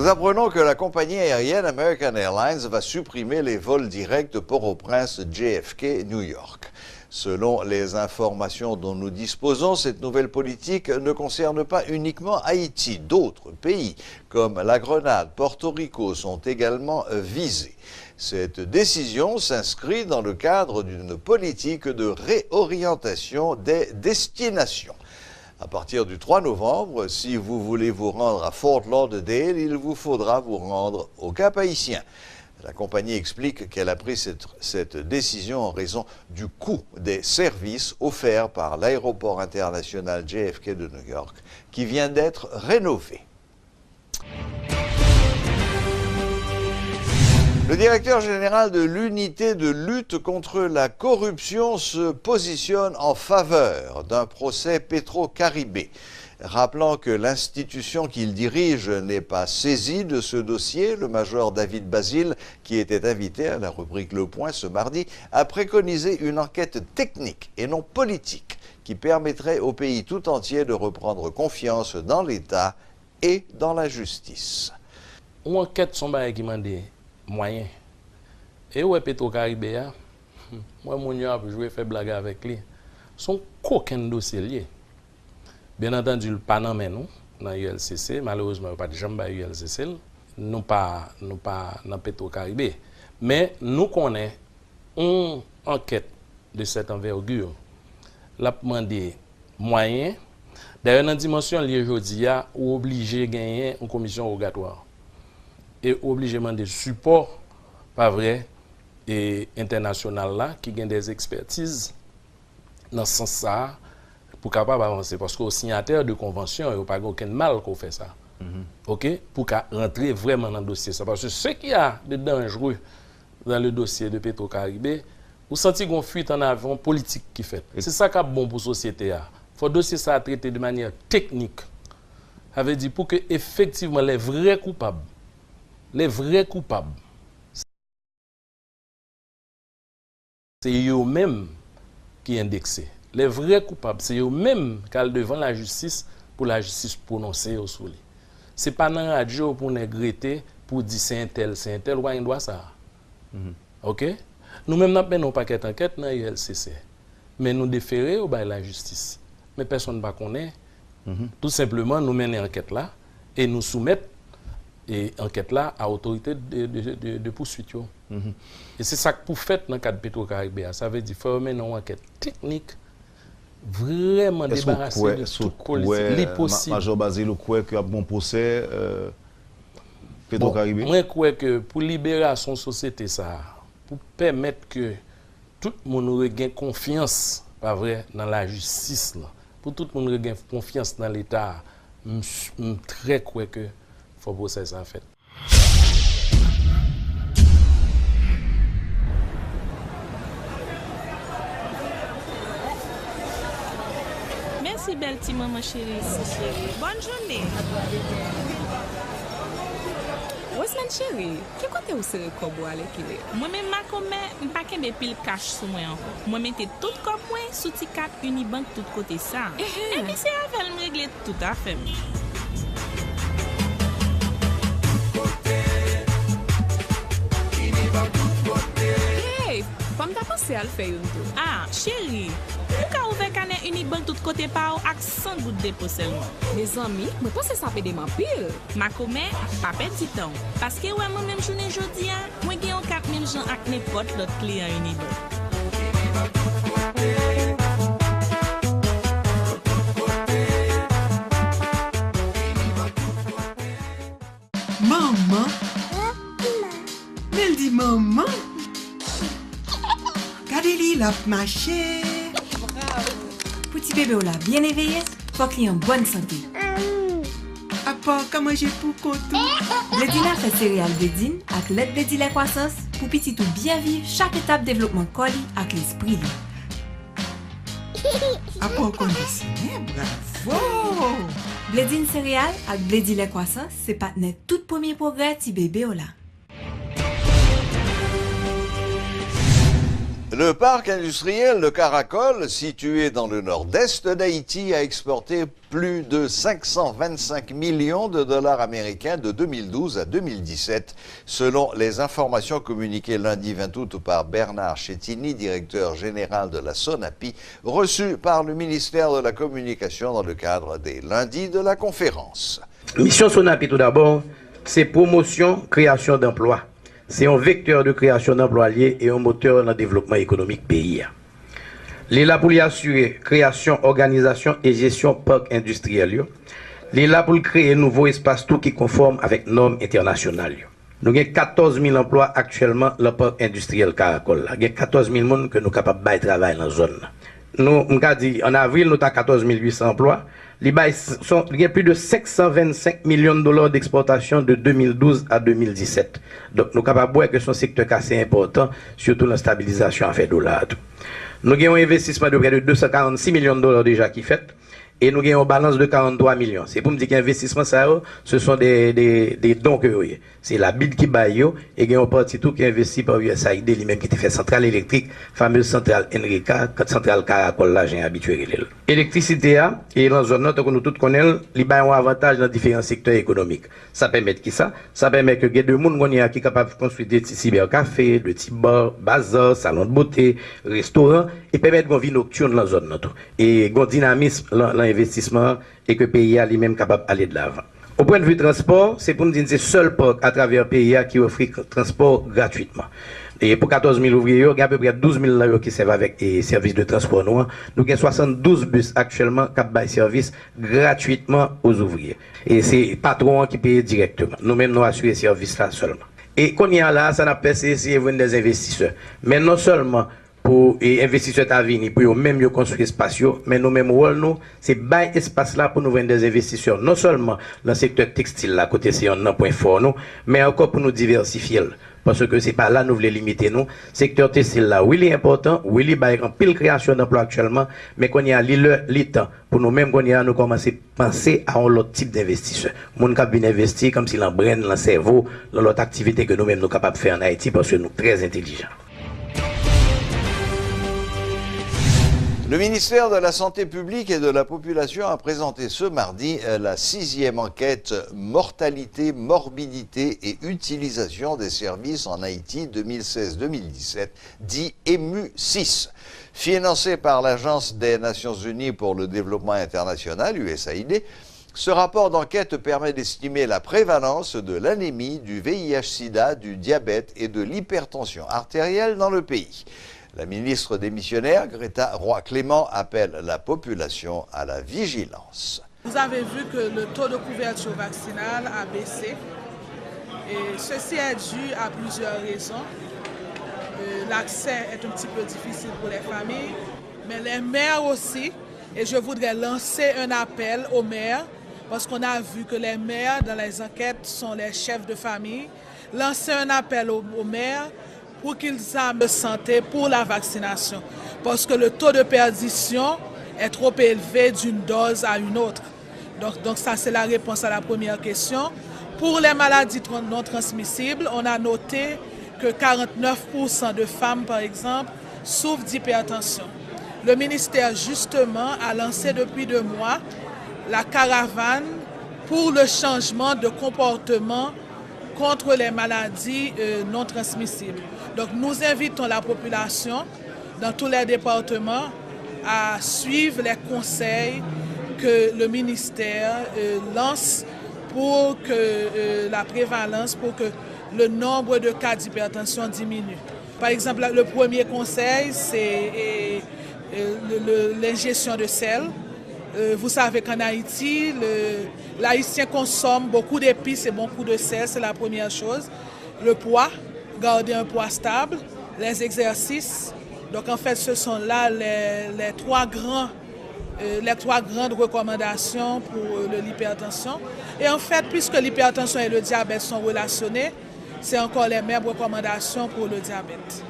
Nous apprenons que la compagnie aérienne American Airlines va supprimer les vols directs de Port-au-Prince, JFK, New York. Selon les informations dont nous disposons, cette nouvelle politique ne concerne pas uniquement Haïti. D'autres pays, comme la Grenade, Porto Rico, sont également visés. Cette décision s'inscrit dans le cadre d'une politique de réorientation des destinations. À partir du 3 novembre, si vous voulez vous rendre à Fort Lauderdale, il vous faudra vous rendre au Cap-Haïtien. La compagnie explique qu'elle a pris cette décision en raison du coût des services offerts par l'aéroport international JFK de New York, qui vient d'être rénové. Le directeur général de l'unité de lutte contre la corruption se positionne en faveur d'un procès Petro-Caribé, rappelant que l'institution qu'il dirige n'est pas saisie de ce dossier. Le major David Basile, qui était invité à la rubrique Le Point ce mardi, a préconisé une enquête technique et non politique qui permettrait au pays tout entier de reprendre confiance dans l'État et dans la justice. Une enquête sont qui m'a dit moyen. Et où est Petro-Caribé? Moi, je vais faire blague avec lui. Son aucun dossier lié. Bien entendu, le pas dans l'ULCC, malheureusement, pas de jambes à l'ULCC, nous pas dans Petro-Caribé. Mais nous connaissons une enquête de cette envergure. La demandé moyen. D'ailleurs, dans la dimension liée aujourd'hui, ou obligé de gagner une commission rogatoire. Et obligé de support, pas vrai, et international là, qui gagne des expertises dans ce sens-là, pour capable avancer. Parce qu'au signataire de convention, il n'y a pas aucun mal qu'on fait ça. OK? Pour rentrer vraiment dans le dossier. Parce que ce qu'il y a de dangereux dans le dossier de Petro-Caribé, vous sentez qu'on fuite en avant politique qui fait. C'est ça qui est bon pour la société. Il faut dossier ça traiter de manière technique. Ça veut dire pour que effectivement les vrais coupables, c'est eux-mêmes qui indexés. Les vrais coupables, c'est eux-mêmes qui sont devant la justice pour la justice prononcer au souli. Ce n'est pas dans la radio pour nous regretter, pour dire c'est un tel, ou un doit ça. OK? Nous-mêmes, nous avons un paquet d'enquêtes dans l'ULCC. Mais nous déférons au la justice. Mais personne ne va connaître. Tout simplement, nous menons l'enquête là et nous soumettons l'enquête là à l'autorité de poursuite. Et c'est ça que vous faites dans le cas de Petro-Caribé. Ça veut dire qu'il faut mener une enquête technique, vraiment débarrasser de tout l'impossible. Major Basile, vous croyez qu'il y a un bon procès Petro-Caribé? Moi, je crois que pour libérer la société, ça, pour permettre que tout le monde regagne confiance, pas vrai, dans la justice, là, pour tout le monde regagne confiance dans l'État, je suis très crois que faut procès ça fait. Merci belle petite maman chérie. Bonne journée. Osman chérie, qui côté où c'est comme vous allez qu'il est? Moi-même, ma commère, pas qu'un pile cash sur moi encore. Moi, mettez tout comme moi sous T4 Unibank tout côté ça. Et puis c'est avec me régler tout à fait. Hey, comme t'as pensé à le faire une tour? Ah, chérie, pourquoi ouvrir canet Unibank tout côté par ou avec 100 gouttes de dépôt seulement? Mes amis, moi pense que ça peut démarrer pile. Ma commère, pas petit temps. Parce que ouais, moi-même journée aujourd'hui, moi j'ai 4000 gens avec n'importe l'autre client Unibank. Maman? Elle dit maman? Regardez-lui, il a marché. Petit bébé là, bien éveillé, faut qu'il ait une bonne santé. À part comment j'ai pour contour. Blédina fait céréales Blédine avec l'aide Blédine la croissance pour petit tout bien vivre chaque étape développement colis avec l'esprit. À part conditionné, bravo! Blédine céréales avec Blédine la croissance, c'est partenaire tout premier progrès petit bébé là. Le parc industriel de Caracol, situé dans le nord-est d'Haïti, a exporté plus de 525 millions de dollars américains de 2012 à 2017, selon les informations communiquées lundi 20 août par Bernard Chettini, directeur général de la SONAPI, reçu par le ministère de la Communication dans le cadre des lundis de la conférence. Mission SONAPI tout d'abord, c'est promotion, création d'emplois. C'est un vecteur de création d'emplois liés et un moteur dans le développement économique pays. Il est là pour assurer création, organisation et gestion parc industriel. Il est là pour créer un nouveau espace tout qui conforme avec normes internationales. Nous avons 14 000 emplois actuellement dans le parc industriel Caracol. Nous avons 14 000 personnes que nous sommes capables de travailler dans la zone. Nous avons dit en avril, nous avons 14 800 emplois. Il y a plus de 525 millions de dollars d'exportation de 2012 à 2017. Donc, nous sommes capables de voir que son secteur assez important, surtout dans la stabilisation en fait dollars. Nous avons un investissement de près de 246 millions de dollars déjà qui fait. Et nous avons une balance de 43 millions. C'est pour me dire qu'investissement, ce sont des dons que vous avez. C'est la BID qui baille et il y a une partie tout qui est investi par USAID, lui-même qui fait centrale électrique, fameuse centrale Enrica, centrale Caracol, là, j'ai habitué. L'électricité, et dans la zone que nous tous connaissons, il y a un avantage dans différents secteurs économiques. Ça permet qui ça? Ça permet que il y a des gens qui sont capables de construire des petits cybercafés, des petits bars, bazars, salons de beauté, restaurants, et permettre une vie nocturne dans la zone. Et un dynamisme dans l'investissement et que le pays a lui-même capable d'aller de l'avant. Au point de vue transport, c'est pour nous dire que c'est le seul parc à travers le pays qui offre le transport gratuitement. Et pour 14 000 ouvriers, il y a à peu près 12 000 là qui servent avec les services de transport noir. Nous avons 72 bus actuellement qui baillent service gratuitement aux ouvriers. Et c'est le patron qui paye directement. Nous-mêmes, nous assurons ce service là seulement. Et qu'on y a là, ça n'a pas essayé de venir des investisseurs. Mais non seulement pour les investisseurs à venir, pour eux-mêmes construire espace, mais nous-mêmes, nous, c'est bail espace là pour nous vendre des investisseurs, non seulement dans le secteur textile, là, côté c'est un point fort, nous, mais encore pour nous diversifier. Parce que c'est pas là nous voulons limiter nous. Secteur textile là, oui, il est important, oui, il y a en pile création d'emplois actuellement, mais qu'on y a le temps pour nous-mêmes, qu'on y a nous commencer à penser à un autre type d'investisseur. Mon cap bien investir comme si l'embraine, dans le cerveau, dans l'autre activité que nous-mêmes nous capables de faire en Haïti parce que nous sommes très intelligents. Le ministère de la Santé publique et de la Population a présenté ce mardi la 6e enquête Mortalité, Morbidité et Utilisation des services en Haïti 2016-2017, dit EMU6. Financé par l'Agence des Nations Unies pour le Développement International, USAID, ce rapport d'enquête permet d'estimer la prévalence de l'anémie, du VIH-Sida, du diabète et de l'hypertension artérielle dans le pays. La ministre démissionnaire, Greta Roy-Clément, appelle la population à la vigilance. Vous avez vu que le taux de couverture vaccinale a baissé. Et ceci est dû à plusieurs raisons. L'accès est un petit peu difficile pour les familles, mais les mères aussi. Et je voudrais lancer un appel aux mères, parce qu'on a vu que les mères, dans les enquêtes, sont les chefs de famille. Lancer un appel aux mères pour qu'ils aient de santé pour la vaccination. Parce que le taux de perdition est trop élevé d'une dose à une autre. Donc ça, c'est la réponse à la première question. Pour les maladies non transmissibles, on a noté que 49% de femmes, par exemple, souffrent d'hypertension. Le ministère, justement, a lancé depuis 2 mois la caravane pour le changement de comportement contre les maladies non transmissibles. Donc nous invitons la population dans tous les départements à suivre les conseils que le ministère lance pour que la prévalence, pour que le nombre de cas d'hypertension diminue. Par exemple, le premier conseil, c'est l'ingestion de sel. Vous savez qu'en Haïti, l'Haïtien consomme beaucoup d'épices et beaucoup de sel, c'est la première chose. Le poids, garder un poids stable, les exercices. Donc en fait, ce sont là les trois grandes recommandations pour l'hypertension. Et en fait, puisque l'hypertension et le diabète sont relationnés, c'est encore les mêmes recommandations pour le diabète.